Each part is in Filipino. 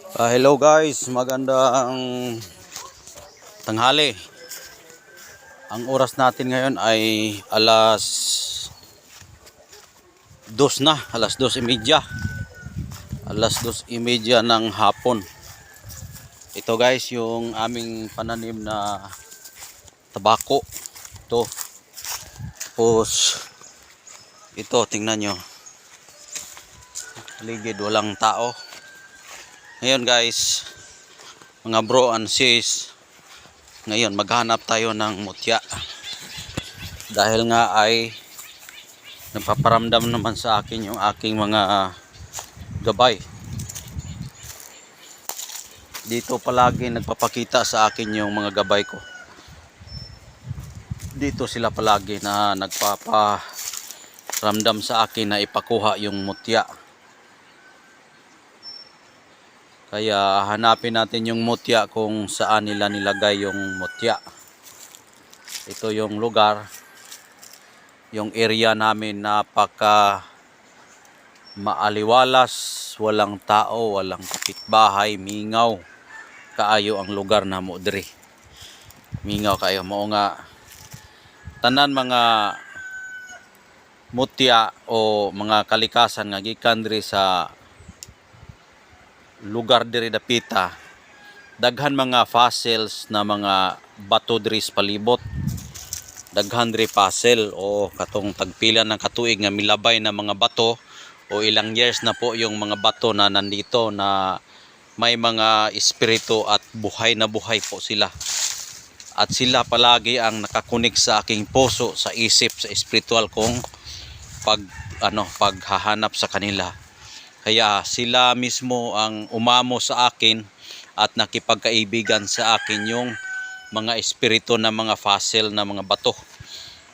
Hello guys, magandang tanghali. Ang oras natin ngayon ay alas 2 na, alas 2:30. Alas 2:30 ng hapon. Ito guys, yung aming pananim na tabako. Ito. Tapos ito, tingnan nyo. Paligid, walang tao. Ngayon guys, mga bro and sis, ngayon maghanap tayo ng mutya. Dahil nga ay nagpaparamdam naman sa akin yung aking mga gabay. Dito palagi nagpapakita sa akin yung mga gabay ko. Dito sila palagi na nagpaparamdam sa akin na ipakuha yung mutya. Kaya hanapin natin yung mutya kung saan nila nilagay yung mutya. Ito yung lugar, yung area namin, napaka maaliwalas, walang tao, walang kapitbahay, mingaw kaayo ang lugar na mo diri. Mingaw kaayo mo nga tanan mga mutya o mga kalikasan nga gikan diri sa lugar diri dapita, daghan mga fossils na mga bato diri sa palibot. Daghan diri fossil o katong tagpila ng katuig nga milabay na mga bato o ilang years na po yung mga bato na nandito na may mga espiritu at buhay na buhay po sila. At sila palagi ang nakakunik sa aking puso, sa isip, sa espiritual kong paghahanap sa kanila. Kaya sila mismo ang umamo sa akin at nakipagkaibigan sa akin yung mga espiritu na mga fossil na mga bato.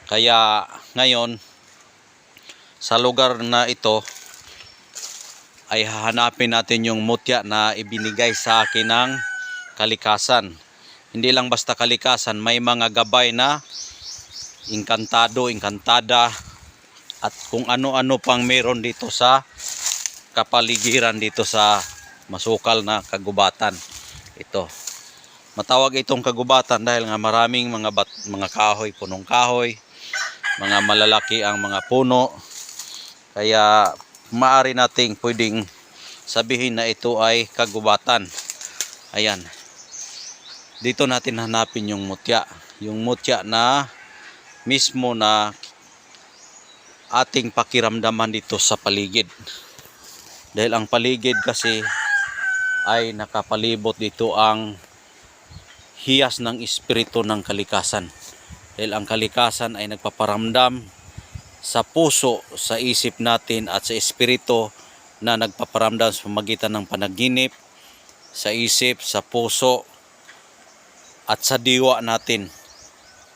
Kaya ngayon sa lugar na ito ay hahanapin natin yung mutya na ibinigay sa akin ng kalikasan. Hindi lang basta kalikasan, may mga gabay na inkantado, inkantada at kung ano-ano pang meron dito sa kapaligiran dito sa masukal na kagubatan. Ito. Matawag itong kagubatan dahil nga maraming mga kahoy, punong kahoy, mga malalaki ang mga puno. Kaya maaari nating pwedeng sabihin na ito ay kagubatan. Ayan. Dito natin hanapin yung mutya. Yung mutya na mismo na ating pakiramdaman dito sa paligid. Dahil ang paligid kasi ay nakapalibot dito ang hiyas ng espiritu ng kalikasan. Dahil ang kalikasan ay nagpaparamdam sa puso, sa isip natin at sa espiritu na nagpaparamdam sa pamagitan ng panaginip, sa isip, sa puso at sa diwa natin.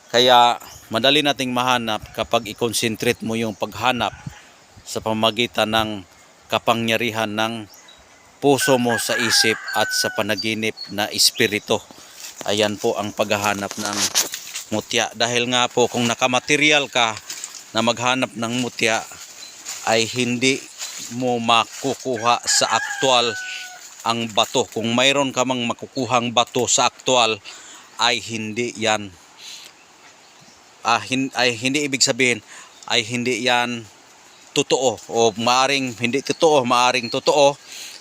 Kaya madali nating mahanap kapag i-concentrate mo yung paghanap sa pamagitan ng kapangyarihan ng puso mo sa isip at sa panaginip na espiritu. Ayan po ang paghahanap ng mutya. Dahil nga po kung nakamaterial ka na maghanap ng mutya ay hindi mo makukuha sa aktwal ang bato. Kung mayroon ka mang makukuhang bato sa aktwal ay hindi yan hindi ibig sabihin ay hindi yan totoo o maaring hindi totoo, maaring totoo,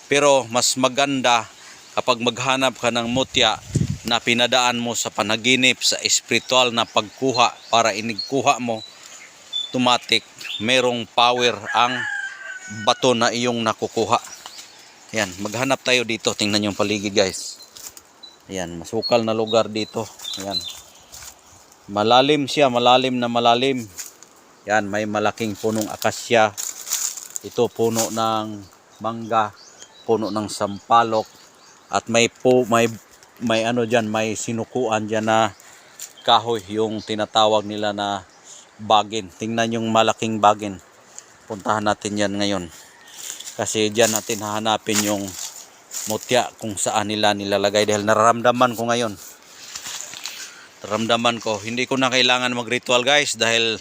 pero mas maganda kapag maghanap ka ng mutya na pinadaan mo sa panaginip, sa espiritual na pagkuha para inigkuha mo, automatic merong power ang bato na iyong nakukuha. Ayan, maghanap tayo dito. Tingnan yung paligid guys. Ayan, masukal na lugar dito. Ayan. Malalim siya, malalim na malalim. Yan, may malaking punong akasya. Ito puno ng mangga, puno ng sampalok at may ano diyan, may sinukuan diyan na kahoy, yung tinatawag nila na bagin. Tingnan yung malaking bagin. Puntahan natin yan ngayon. Kasi diyan natin hahanapin yung mutya kung saan nila nilalagay dahil nararamdaman ko ngayon. Nararamdaman ko, hindi ko na kailangan mag-ritual guys dahil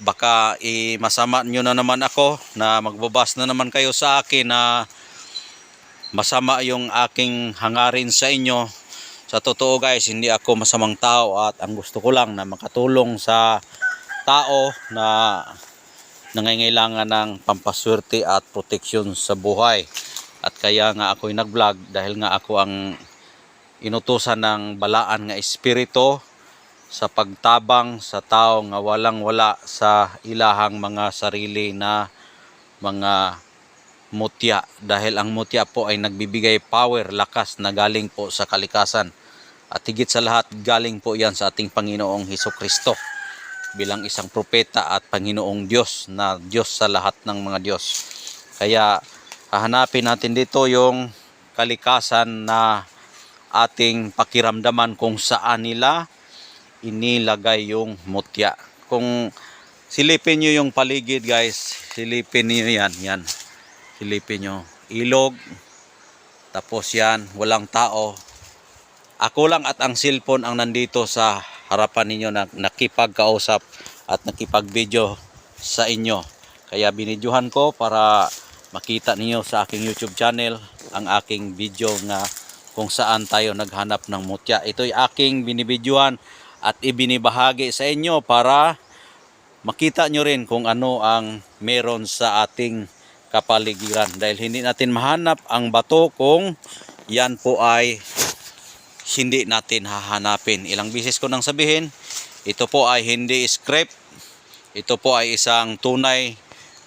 baka masama nyo na naman ako na magbabas na naman kayo sa akin na masama yung aking hangarin sa inyo. Sa totoo guys, hindi ako masamang tao at ang gusto ko lang na makatulong sa tao na nangangailangan ng pampaswerte at proteksyon sa buhay. At kaya nga ako'y nag-vlog dahil nga ako ang inutusan ng balaan nga espiritu sa pagtabang sa tao nga walang wala sa ilahang mga sarili na mga mutya, dahil ang mutya po ay nagbibigay power, lakas na galing po sa kalikasan at higit sa lahat galing po yan sa ating Panginoong Hesukristo bilang isang propeta at Panginoong Diyos na Diyos sa lahat ng mga Diyos. Kaya hahanapin natin dito yung kalikasan na ating pakiramdaman kung saan nila inilagay yung mutya. Kung silipin nyo yung paligid guys, silipin nyo yan. Silipin nyo, ilog, tapos yan, walang tao. Ako lang at ang cellphone ang nandito sa harapan ninyo na nakipagkausap at nakipag-video sa inyo. Kaya binidyohan ko para makita ninyo sa aking YouTube channel ang aking video nga kung saan tayo naghanap ng mutya. Ito'y aking binibidyohan at ibinibahagi sa inyo para makita nyo rin kung ano ang meron sa ating kapaligiran. Dahil hindi natin mahanap ang bato kung yan po ay hindi natin hahanapin. Ilang beses ko nang sabihin, ito po ay hindi script. Ito po ay isang tunay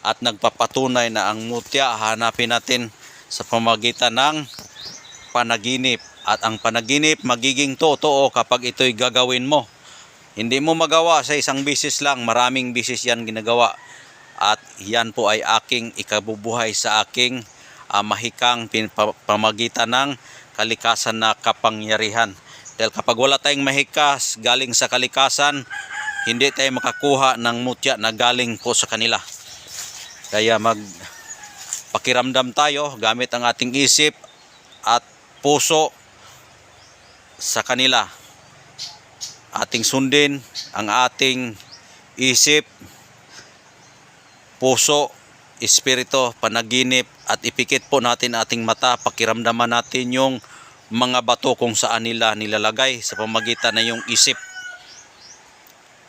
at nagpapatunay na ang mutya hahanapin natin sa pamamagitan ng panaginip. At ang panaginip magiging totoo kapag ito'y gagawin mo. Hindi mo magawa sa isang bisis lang, maraming bisis yan ginagawa. At yan po ay aking ikabubuhay sa aking mahikang pamagitan ng kalikasan na kapangyarihan. Dahil kapag wala tayong mahikas galing sa kalikasan, hindi tayo makakuha ng mutya na galing po sa kanila. Kaya magpakiramdam tayo gamit ang ating isip at puso sa kanila. Ating sundin ang ating isip, puso, espiritu, panaginip at ipikit po natin ating mata, pakiramdaman natin yung mga bato kung saan nila nilalagay sa pamagitan na yung isip.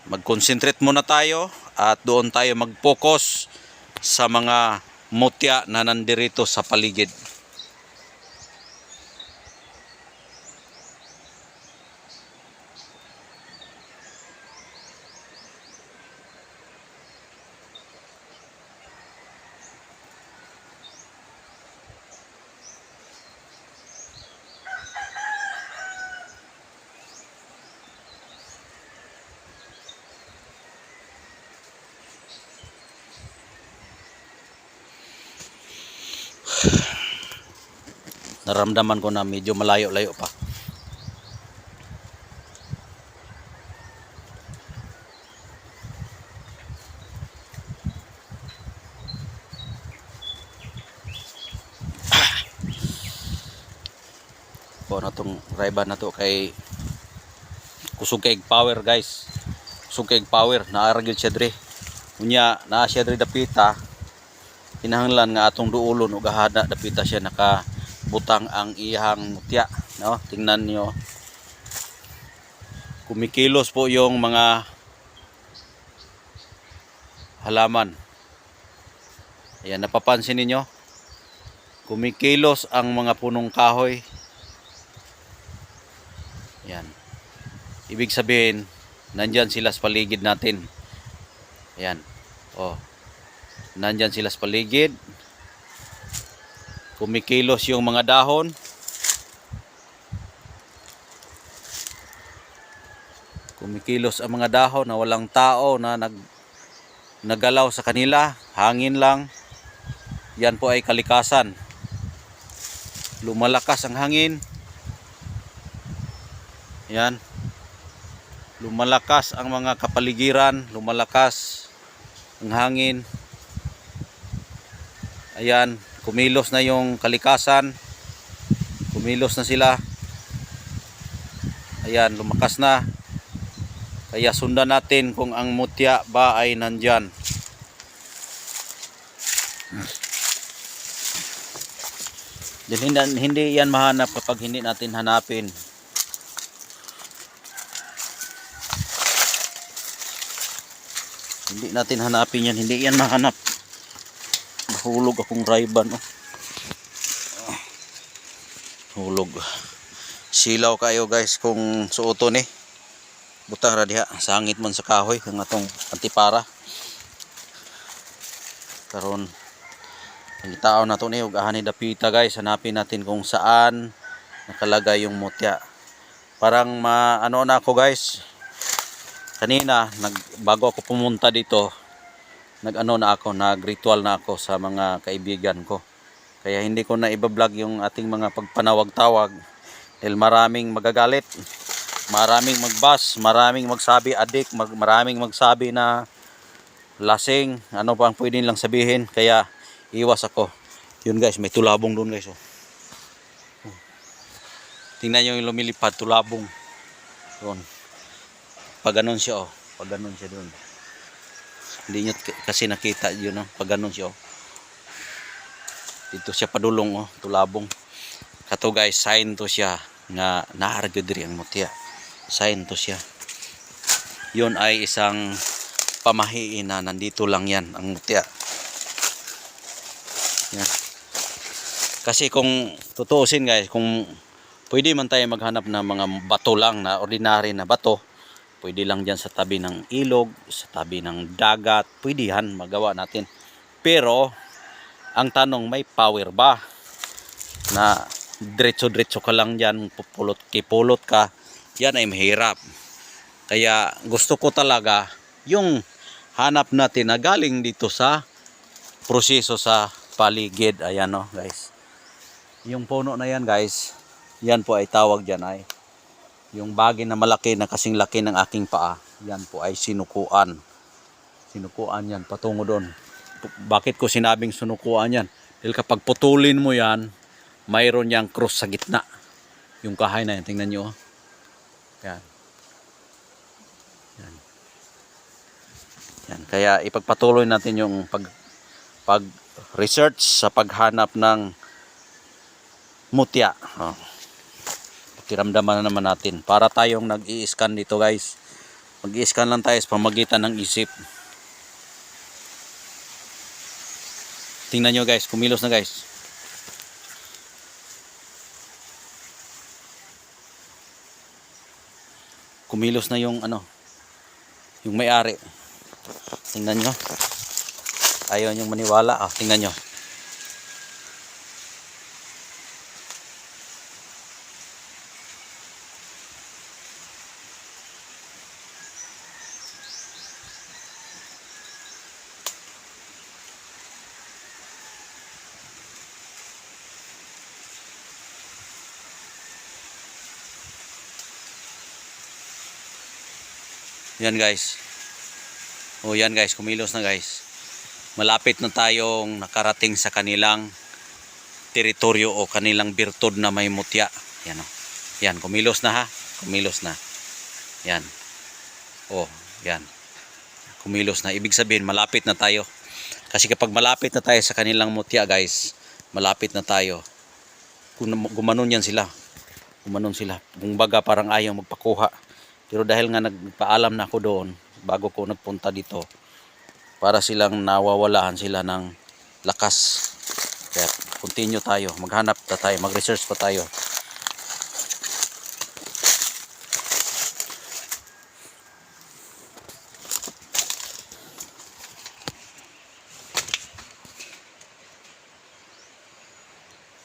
Mag-concentrate muna tayo at doon tayo mag-focus sa mga mutya na nandirito sa paligid. Naramdaman ko na medyo malayo-layo pa. Po na tong raiban na to kay kusog kay power guys. Kusog kay power naara gyud siya dre. Unya naa siya dre dapita. Kinahanglan nga atong duulon ug gahada dapita siya nakabutang ang iyang mutya, no? Tingnan niyo. Kumikilos po yung mga halaman. Ayan, napapansin niyo? Kumikilos ang mga punong kahoy. Ayan. Ibig sabihin, nandyan sila sa paligid natin. Ayan. Oh. Nandyan sila sa paligid. Kumikilos yung mga dahon. Kumikilos ang mga dahon na walang tao na nagalaw sa kanila. Hangin lang. Yan po ay kalikasan. Lumalakas ang hangin. Yan. Lumalakas ang mga kapaligiran. Lumalakas ang hangin. Ayan, kumilos na yung kalikasan. Kumilos na sila. Ayan, lumakas na. Kaya sundan natin kung ang mutya ba ay nandyan. Hindi yan mahanap kapag hindi natin hanapin. Hindi natin hanapin yan, hindi yan mahanap. Hulog akong rayban, oh. Hulog. Silaw kayo guys kung suoto ni. Butang ra diha, sangit man sa kahoy ang atong antipara. Karon ang itaon nato ni ug ahani dapita guys, hanapin natin kung saan nakalagay yung mutya. Parang ano na ako guys. Kanina bago ako pumunta dito, nag-ano na ako, nag-ritual na ako sa mga kaibigan ko. Kaya hindi ko na iba-vlog yung ating mga pagpanawag-tawag dahil maraming magagalit, maraming magbas, maraming magsabi adik, maraming magsabi na lasing, ano pa ang pwede nilang sabihin, kaya iwas ako. Yun guys, may tulabong doon guys, oh. Tingnan nyo yung lumilipad, tulabong doon. Pag ganun siya, oh, pag ganun siya doon. Hindi nyo kasi nakita yun, oh, pag ganun siya, oh. Dito siya padulong, oh, tulabong. Kato guys, sign to siya nga naaragyo diri ang mutya. Sign to siya. Yun ay isang pamahiin na nandito lang yan ang mutya. Yan. Kasi kung tutuusin guys, kung pwede man tayo maghanap ng mga bato lang na ordinary na bato, pwede lang dyan sa tabi ng ilog, sa tabi ng dagat, pwede yan magawa natin. Pero ang tanong, may power ba na diretso-diretso ka lang dyan, kipulot ka, yan ay mahirap. Kaya gusto ko talaga yung hanap natin na galing dito sa proseso sa paligid. Ayan, oh, guys. Yung puno na yan guys, yan po ay tawag dyan ay yung bagay na malaki na kasing laki ng aking paa. Yan po ay sinukuan. Sinukuan yan patungo doon. Bakit ko sinabing sinukuan yan? Dahil kapag putulin mo yan, mayroon yang cross sa gitna. Yung kahay na yan, tingnan nyo. Yan. Yan. Yan. Kaya ipagpatuloy natin yung pag-research sa paghanap ng mutya. Oh. Pakiramdaman na naman natin. Para tayong nag-i-scan dito guys. Mag-i-scan lang tayo sa pamagitan ng isip. Tingnan nyo guys, kumilos na guys. Kumilos na yung ano, yung may-ari. Tingnan nyo. Ayaw nyong maniwala. Ah, tingnan nyo. Yan guys. O yan guys, kumilos na guys. Malapit na tayong nakarating sa kanilang teritoryo o kanilang birtod na may mutya. Yan o. Yan, kumilos na ha. Kumilos na. Yan. O, yan. Kumilos na. Ibig sabihin, malapit na tayo. Kasi kapag malapit na tayo sa kanilang mutya guys, malapit na tayo. Gumanon yan sila. Gumanon sila. Kung baga parang ayaw magpakuha. Pero dahil nga nagpaalam na ako doon bago ko nagpunta dito, para silang nawawalaan sila ng lakas. Kaya continue tayo, maghanap pa tayo, mag-research pa tayo.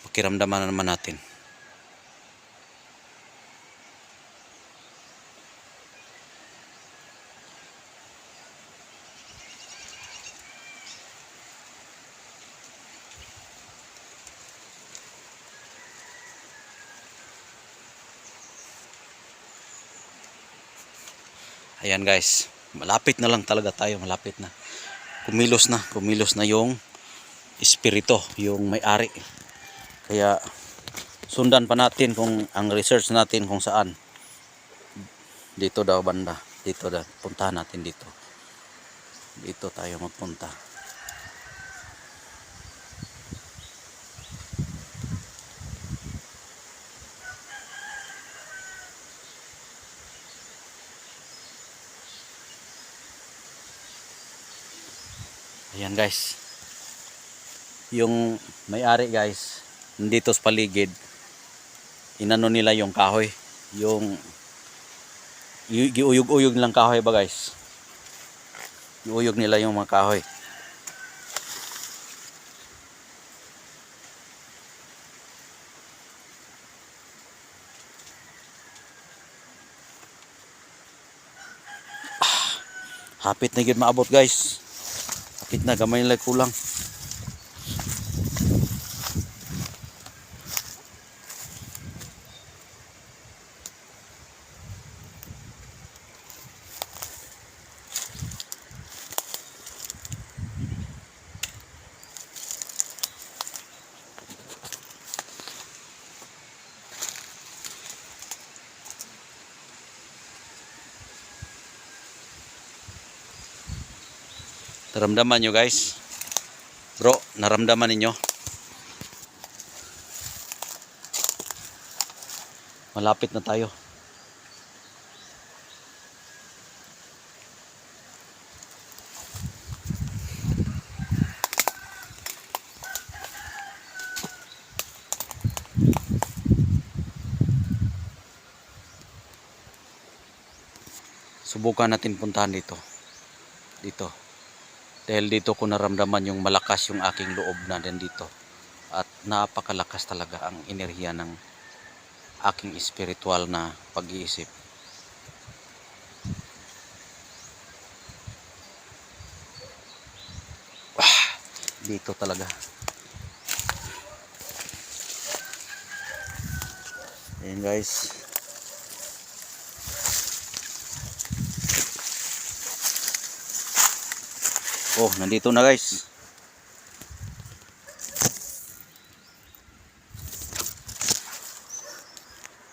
Pakiramdaman na naman natin. Ayan guys, malapit na lang talaga tayo, malapit na. Kumilos na yung espiritu, yung may-ari. Kaya sundan pa natin kung ang research natin kung saan. Dito daw banda, dito daw, puntahan natin dito. Dito tayo magpunta. Ayan guys. Yung may-ari guys, nandito sa paligid, inano nila yung kahoy. Yung giuyog-uyog lang kahoy ba guys? Iuyog nila yung mga kahoy. Hapit na gid maabot guys. Hapit na, gamay lang kulang. Naramdaman nyo guys. Bro, naramdaman ninyo. Malapit na tayo. Subukan natin puntahan dito. Dito. Dahil dito ko naramdaman yung malakas yung aking loob na din dito. At napakalakas talaga ang enerhiya ng aking spiritual na pag-iisip. Dito talaga. Ayan guys. Oh, nandito na guys.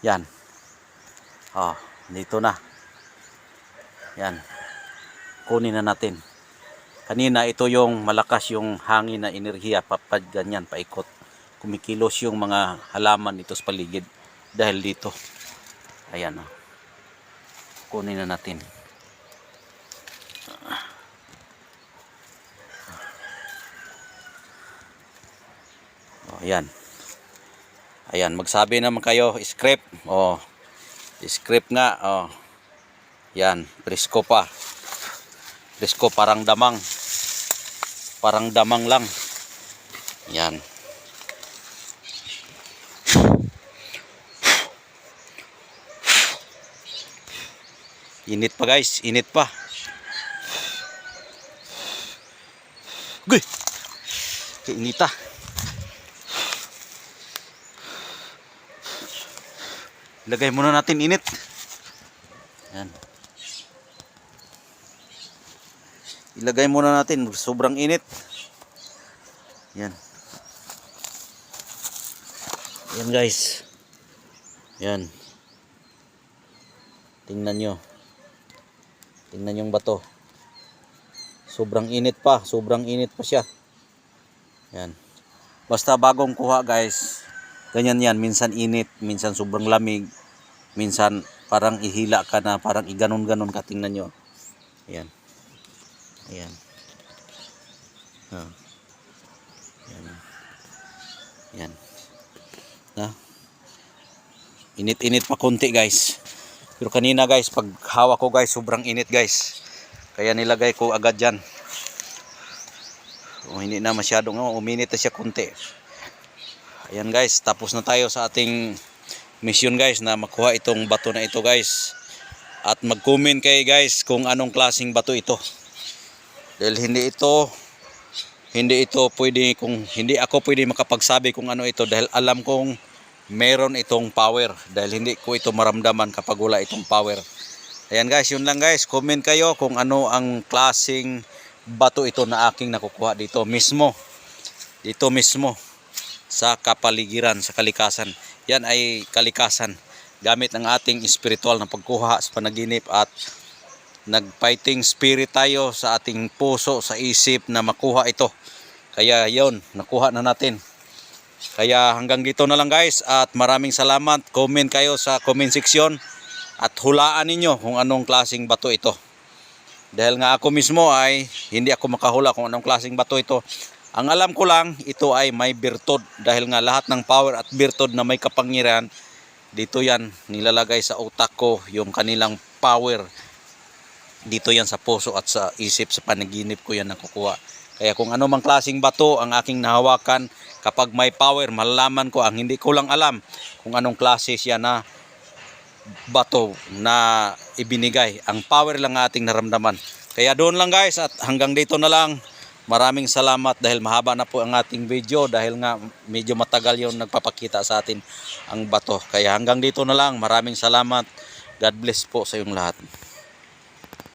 Yan. Oh, dito na. Yan. Kunin na natin. Kanina ito yung malakas yung hangin na enerhiya, papad ganyan, paikot. Kumikilos yung mga halaman dito sa paligid dahil dito. Ayan oh. Kunin na natin. Oh, ayan. Ayan, magsabi naman kayo, script. Oh. Script nga, oh. Yan, presko pa. Presko parang damang. Parang damang lang. Yan. Init pa guys, init pa. Guy. Kainita. Ilagay muna natin init. Yan. Ilagay muna natin, sobrang init. Yan. Yan guys. Yan. Tingnan nyo. Tingnan yung bato. Sobrang init pa. Sobrang init pa siya. Yan. Basta bagong kuha guys. Ganyan yan. Minsan init. Minsan sobrang lamig. Minsan parang ihila ka na. Parang iganon-ganon ka. Tingnan nyo. Yan. Ayan. Yan. Yan. Na. Init-init pa konti guys. Pero kanina guys, pag hawak ko guys, sobrang init guys. Kaya nilagay ko agad dyan. O, hindi na masyadong, uminit na siya konti. Ayan guys, tapos na tayo sa ating mission guys na makuha itong bato na ito guys. At mag-comment kayo guys kung anong klaseng bato ito. Dahil hindi ito pwede, kung hindi ako pwede makapagsabi kung ano ito dahil alam kong meron itong power dahil hindi ko ito maramdaman kapag wala itong power. Ayan guys, yun lang guys. Comment kayo kung ano ang klaseng bato ito na aking nakukuha dito mismo. Dito mismo sa kapaligiran, sa kalikasan. Yan ay kalikasan. Gamit ang ating spiritual na pagkuha sa panaginip at nag-fighting spirit tayo sa ating puso, sa isip na makuha ito. Kaya yun, nakuha na natin. Kaya hanggang dito na lang guys at maraming salamat. Comment kayo sa comment section at hulaan ninyo kung anong klaseng bato ito. Dahil nga ako mismo ay hindi ako makahula kung anong klaseng bato ito. Ang alam ko lang, ito ay may birtod. Dahil nga lahat ng power at birtod na may kapangyarihan, dito yan nilalagay sa utak ko, yung kanilang power. Dito yan sa puso at sa isip, sa panaginip ko yan nakukuha. Kaya kung ano mang klaseng bato ang aking nahawakan, kapag may power, malalaman ko. Ang hindi ko lang alam kung anong klase siya na bato na ibinigay. Ang power lang ating naramdaman. Kaya doon lang guys, at hanggang dito na lang. Maraming salamat dahil mahaba na po ang ating video, dahil nga medyo matagal yung nagpapakita sa atin ang bato. Kaya hanggang dito na lang. Maraming salamat. God bless po sa iyong lahat.